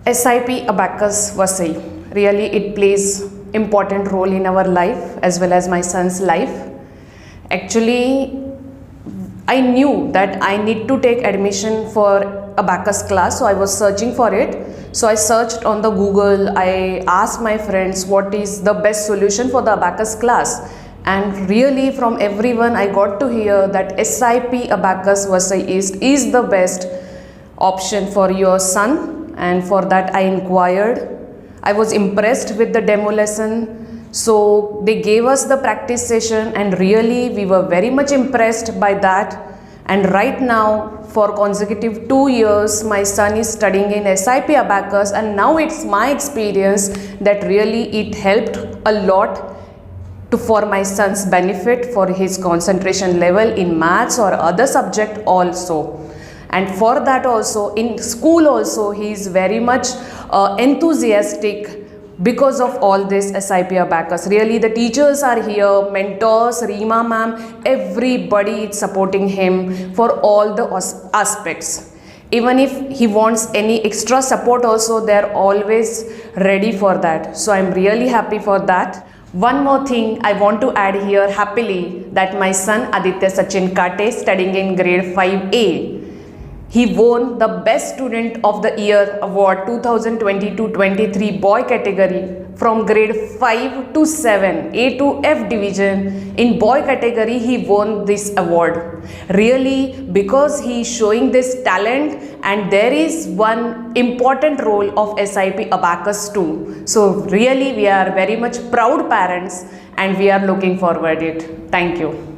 SIP Abacus Vasai. Really, it plays important role in our life as well as my son's life. Actually, I knew that I need to take admission for Abacus class, so I was searching for it. So I searched on the Google, I asked my friends what is the best solution for the Abacus class. And really from everyone I got to hear that SIP Abacus Vasai East is the best option for your son, and for that I inquired. I was impressed with the demo lesson. So they gave us the practice session and really we were very much impressed by that. And right now for consecutive 2 years my son is studying in SIP Abacus, and now it's my experience that really it helped a lot for my son's benefit, for his concentration level in maths or other subject also. And for that also in school also he is very much enthusiastic because of all this SIP Abacus. Really the teachers are here, mentors, Reema ma'am, everybody is supporting him for all the aspects. Even if he wants any extra support also, they are always ready for that. So I'm really happy for that. One more thing I want to add here happily, that my son Aditya Sachin Kate, studying in grade 5A, he won the Best Student of the Year Award 2022-23 boy category from grade 5 to 7, A to F division. In boy category he won this award. Really, because he is showing this talent, and there is one important role of SIP Abacus too. So really we are very much proud parents and we are looking forward it. Thank you.